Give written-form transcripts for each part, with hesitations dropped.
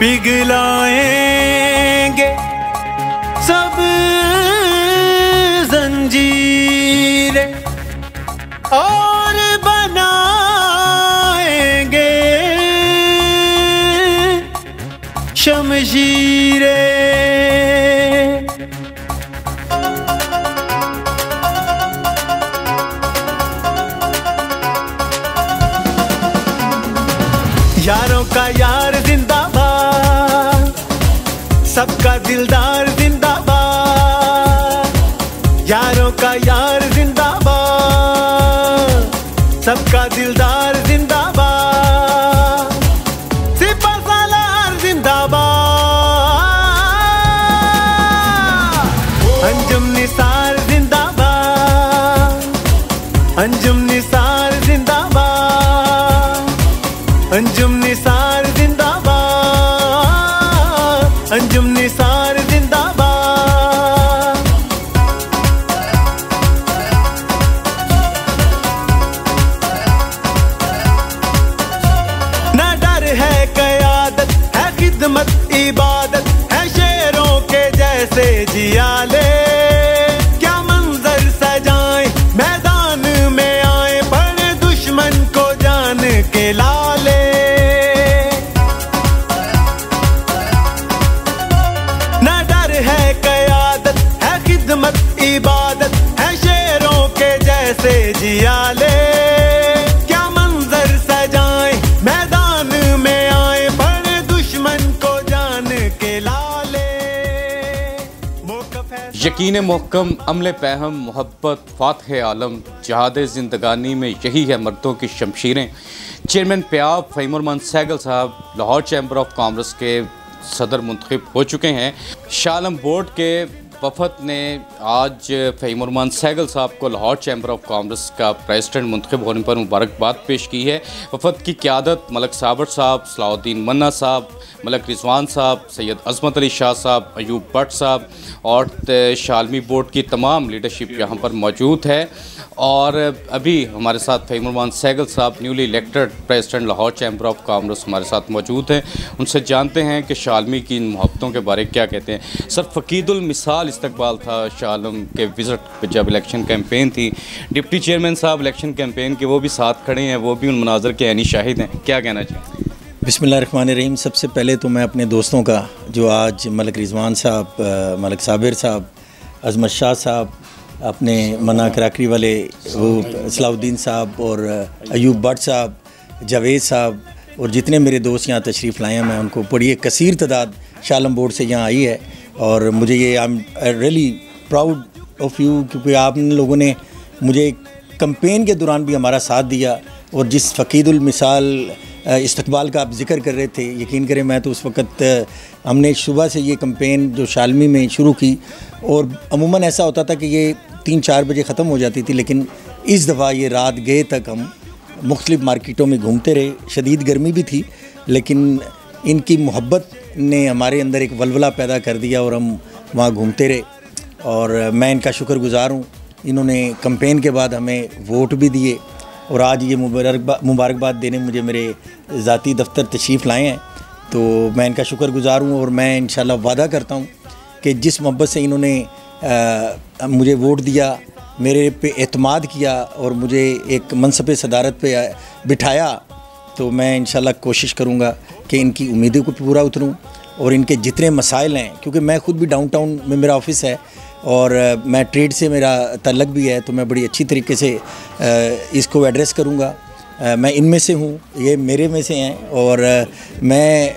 पिघलाएंगे सब जंजीरें और बनाएंगे शमशीरें। यारों का यार जिंदाबाद, सबका दिलदार जिंदाबाद। यारों का यार जिंदाबाद, सबका दिलदार जिंदाबाद। सिपा सालार जिंदाबाद, अंजुम निसार जिंदाबाद। अंजुम निसार जिंदाबाद, अंजुम निसार जिंदाबाद। अंजुम निसार जिंदाबाद। ना डर है क़यादत, है खिदमत इबादत, है शेरों के जैसे जियाले। क्या मंजर सजाएं मैदान में आए, पड़े दुश्मन को जान के लाले। ना डर है क़यादत, है खिदमत इबादत, है शेरों के जैसे जियाले। क्या मंजर सजाएं मैदान में आए, पड़े दुश्मन को जान के लाले। यकीन मोहकम, अमले पहम, मोहब्बत, फातह आलम, जहाद जिंदगानी में यही है मर्दों की शमशीरें। चेयरमैन पयाब फ़हीमुर सहगल साहब लाहौर चैम्बर ऑफ कॉमर्स के सदर मुंतखब हो चुके हैं। शाह आलम बोर्ड के वफद ने आज फ़हीमुर सहगल साहब को लाहौर चैम्बर ऑफ कॉमर्स का प्रेसिडेंट मुंतखब होने पर मुबारकबाद पेश की है। वफद की क़यादत मलक साबर साहब, सलाहुद्दीन मन्ना साहब, मलक रिजवान साहब, सैयद अजमत अली शाह साहब, अयूब भट्ट साहब और शालमी बोर्ड की तमाम लीडरशिप यहाँ पर मौजूद है। और अभी हमारे साथ फ़हीमुर सहगल साहब newly elected president Lahore chamber of commerce हमारे साथ मौजूद हैं। उनसे जानते हैं कि शालमी की इन मोहब्बतों के बारे क्या कहते हैं। सर, फ़कीदुल मिसाल इस्तकबाल था शाह आलम के विज़िट जब इलेक्शन कैंपेन थी। डिप्टी चेयरमैन साहब इलेक्शन कैंपेन के वो भी साथ खड़े हैं, वो भी उन मनाज़र के ऐनी शाहिद हैं, क्या कहना चाहिए? बिस्मिल्लाहिर्रहमानिर्रहीम। सबसे पहले तो मैं अपने दोस्तों का, जो आज मलक रिजवान साहब, मलक साबिर साहब, अजमत शाह साहब, अपने मना कराकरी वाले वो सलाहुद्दीन साहब और अयूब भट्ट साहब, जावेद साहब और जितने मेरे दोस्त यहाँ तशरीफ़ लाए हैं, मैं उनको बड़ी एक कसीर तादाद शाह आलम बोर्ड से यहाँ आई है। और मुझे ये I am really proud of you, क्योंकि आप लोगों ने मुझे कैंपेन के दौरान भी हमारा साथ दिया। और जिस फ़कीदुल मिसाल इस्तकबाल का आप ज़िक्र कर रहे थे, यकीन करें मैं तो उस वक़्त हमने सुबह से ये कैंपेन जो शालमी में शुरू की, और अमूमन ऐसा होता था कि ये 3-4 बजे ख़त्म हो जाती थी, लेकिन इस दफ़ा ये रात गए तक हम मुख्तलिफ़ मार्केटों में घूमते रहे। शदीद गर्मी भी थी, लेकिन इनकी मोहब्बत ने हमारे अंदर एक वलवला पैदा कर दिया और हम वहाँ घूमते रहे। और मैं इनका शुक्रगुज़ार हूँ, इन्होंने कैंपेन के बाद हमें वोट भी दिए और आज ये मुबारकबाद देने मुझे मेरे ज़ाती दफ्तर तशरीफ़ लाए हैं, तो मैं इनका शुक्रगुज़ार हूँ। और मैं इंशाल्लाह वादा करता हूँ कि जिस मोहब्बत से इन्होंने मुझे वोट दिया, मेरे पे एतमाद किया और मुझे एक मनसब सदारत पे बिठाया, तो मैं इंशाल्लाह कोशिश करूँगा कि इनकी उम्मीदों को पूरा उतरूँ और इनके जितने मसाइल हैं, क्योंकि मैं ख़ुद भी डाउनटाउन में मेरा ऑफ़िस है और मैं ट्रेड से मेरा तल्लक भी है, तो मैं बड़ी अच्छी तरीके से इसको एड्रेस करूँगा। मैं इनमें से हूँ, ये मेरे में से हैं, और मैं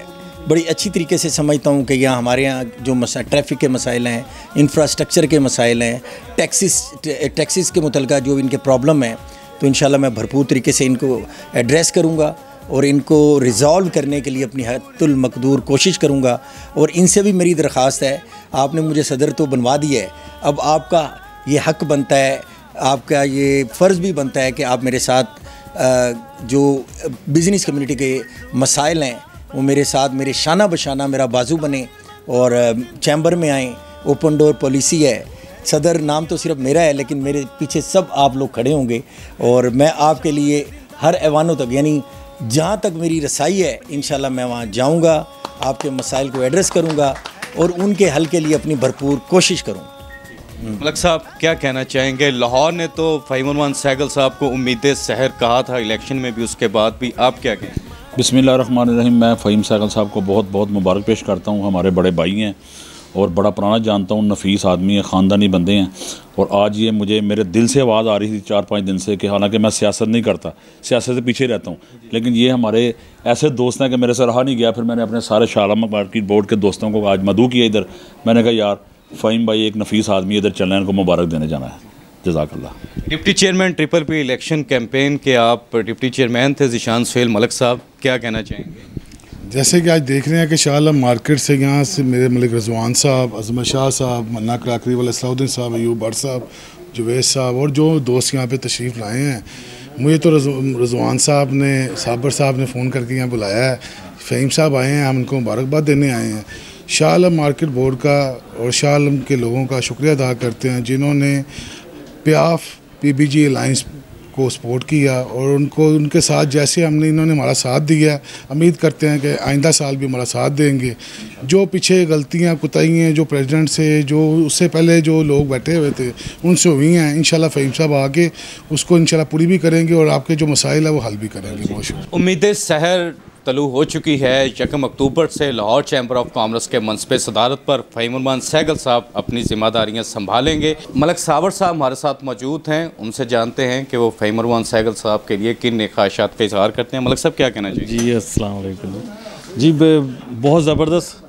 बड़ी अच्छी तरीके से समझता हूँ कि यहाँ हमारे यहाँ जो ट्रैफिक के मसाइल हैं, इंफ्रास्ट्रक्चर के मसाइल हैं, टैक्सेस के मुतल्लिक़ जो इनके प्रॉब्लम है, तो इंशाल्लाह मैं भरपूर तरीके से इनको एड्रेस करूँगा और इनको रिज़ॉल्व करने के लिए अपनी हद्दुल मक़दूर कोशिश करूँगा। और इनसे भी मेरी दरख्वास्त है, आपने मुझे सदर तो बनवा दिया है, अब आपका ये हक़ बनता है, आपका ये फ़र्ज़ भी बनता है कि आप मेरे साथ जो बिज़नेस कम्युनिटी के मसाइल हैं वो मेरे साथ, मेरे शाना बशाना मेरा बाजू बने और चैम्बर में आएँ। ओपन डोर पॉलिसी है, सदर नाम तो सिर्फ मेरा है, लेकिन मेरे पीछे सब आप लोग खड़े होंगे और मैं आपके लिए हर ऐवानों तक, यानी जहाँ तक मेरी रसाई है, इंशाल्लाह मैं वहाँ जाऊँगा आपके मसाइल को एड्रेस करूँगा और उनके हल के लिए अपनी भरपूर कोशिश करूँगा। मलक साहब क्या कहना चाहेंगे? लाहौर ने तो फ़हीम उर रहमान सहगल साहब को उम्मीद सहर कहा था इलेक्शन में भी, उसके बाद भी, आप क्या कहें? बिस्मिल्लाहिर्रहमानिर्रहीम। मैं फ़हीम सहगल साहब को बहुत बहुत मुबारक पेश करता हूँ। हमारे बड़े भाई हैं और बड़ा पुराना जानता हूँ, नफीस आदमी है, ख़ानदानी बंदे हैं। और आज ये मुझे मेरे दिल से आवाज़ आ रही थी 4-5 दिन से कि हालांकि मैं सियासत नहीं करता, सियासत से पीछे रहता हूँ, लेकिन ये हमारे ऐसे दोस्त हैं कि मेरे से रहा नहीं गया। फिर मैंने अपने सारे शालामा मार्केट बोर्ड के दोस्तों को आज मदऊ किया इधर। मैंने कहा यार फ़हीम भाई एक नफीस आदमी इधर चलना है, इनको मुबारक देने जाना है। जज़ाकल्लाह। Deputy chairman triple P election campaign के आप डिप्टी चेयरमैन थे ज़ीशान सुहेल मलिक साहब, क्या कहना चाहेंगे? जैसे कि आज देख रहे हैं कि शाह आलम मार्केट से यहाँ से मेरे मलिक रिजवान साहब, अजमत शाह साहब, मन्ना कराकरी वाले सलाउद्दीन साहब, अयूब भट्ट साहब, जुवैद साहब और जो दोस्त यहाँ पे तशरीफ़ लाए हैं, मुझे तो रिजवान साहब ने, साबर साहब ने फ़ोन करके यहाँ बुलाया है। फ़हीम साहब आए हैं, हम उनको मुबारकबाद देने आए हैं। शाह आलम मार्केट बोर्ड का और शाह आलम के लोगों का शुक्रिया अदा करते हैं जिन्होंने प्याफ PBG अलाइंस को सपोर्ट किया और उनको उनके साथ जैसे हमने इन्होंने हमारा साथ दिया, उम्मीद करते हैं कि आइंदा साल भी हमारा साथ देंगे। जो पीछे गलतियां कुताहियाँ जो प्रेसिडेंट से, जो उससे पहले जो लोग बैठे हुए थे उनसे हुई हैं, इंशाल्लाह फ़हीम साहब आके उसको इंशाल्लाह पूरी भी करेंगे और आपके जो मसाइल है वो हल भी करेंगे। बहुत शुक्रिया। उम्मीदें सहर तलू हो चुकी है। 1 अक्टूबर से लाहौर चैम्बर ऑफ कॉमर्स के मनसब सदारत पर फ़हीम उर रहमान सहगल साहब अपनी ज़िम्मेदारियाँ संभालेंगे। मलिक साबर साहब हमारे साथ मौजूद हैं, उनसे जानते हैं कि वो फ़हीम उर रहमान सहगल साहब के लिए किन ख्वाहिशात का इजहार करते हैं। मलिक साहब क्या कहना चाहिए? जी अस्सलाम वालेकुम। जी बहुत ज़बरदस्त,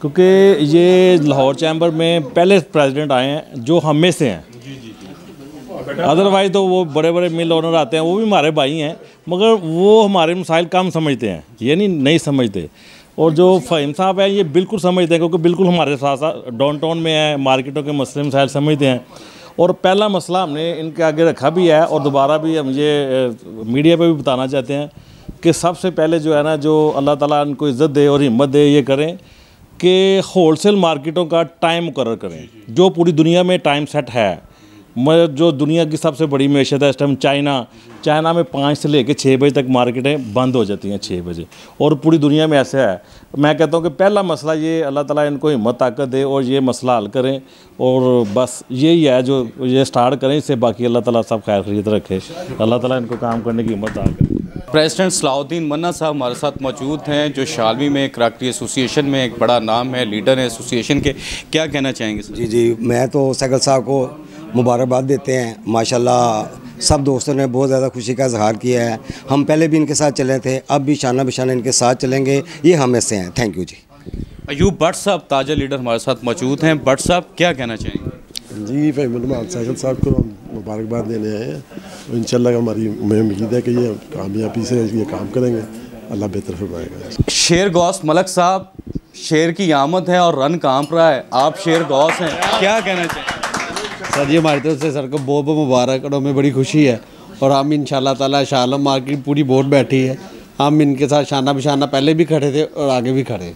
क्योंकि ये लाहौर चैम्बर में पहले प्रेसिडेंट आए हैं जो हम में से हैं। अदरवाइज़ तो वो बड़े बड़े मिल ओनर आते हैं, वो भी हमारे भाई हैं, मगर वो हमारे मसाइल कम समझते हैं, ये नहीं समझते। और जो फ़हीम साहब हैं ये बिल्कुल समझते हैं, क्योंकि बिल्कुल हमारे साथ साथ डाउन टाउन में है, मार्केटों के मसले मसाइल समझते हैं। और पहला मसला हमने इनके आगे रखा भी है और दोबारा भी हम ये मीडिया पे भी बताना चाहते हैं कि सबसे पहले जो है ना, जो अल्लाह ताला इनको इज़्ज़त दे और हिम्मत दे, ये करें कि होलसेल मार्केटों का टाइम मुकर्रर करें। जो पूरी दुनिया में टाइम सेट है, जो दुनिया की सबसे बड़ी मैशत है इस टाइम चाइना में 5 से लेकर 6 बजे तक मार्केटें बंद हो जाती हैं, 6 बजे, और पूरी दुनिया में ऐसा है। मैं कहता हूँ कि पहला मसला ये अल्लाह ताला इनको हिम्मत ताकत दे और ये मसला हल करें, और बस यही है जो ये स्टार्ट करें। इससे बाकी अल्लाह ताला सब खैर खैरियत रखे, अल्लाह ताला इनको काम करने की हिम्मत अता करे। प्रेसिडेंट सलाउद्दीन मन्ना साहब हमारे साथ मौजूद हैं, जो शालवी में कराकरी एसोसिएशन में एक बड़ा नाम है, लीडर है एसोसिएशन के, क्या कहना चाहेंगे सर? जी मैं तो सहगल साहब को मुबारकबाद देते हैं। माशाल्लाह सब दोस्तों ने बहुत ज़्यादा खुशी का इजहार किया है। हम पहले भी इनके साथ चले थे, अब भी शाना बिशाना इनके साथ चलेंगे, ये हम में से हैं। थैंक यू जी। अयूब भट्ट साहब ताजा लीडर हमारे साथ मौजूद हैं। भट्ट साहब क्या कहना चाहेंगे? जी फ़हीम उर रहमान सहगल साहब को हम मुबारकबाद देने आए हैं। इंशाल्लाह हमारी उम्मीद है कि ये कामयाबी से ये काम करेंगे, अल्लाह बेहतर फरमाएगा। शेर गौस मलिक साहब, शेर की आमद है और रन कांप रहा है, आप शेर गौस हैं, क्या कहना चाहिए? सर जी हमारी तरफ से सर को बहुत बहुत मुबारक और हमें बड़ी खुशी है। और हम इंशाल्लाह ताला शाह आलम मार्केट पूरी बोर्ड बैठी है, हम इनके साथ शाना बिशाना पहले भी खड़े थे और आगे भी खड़े।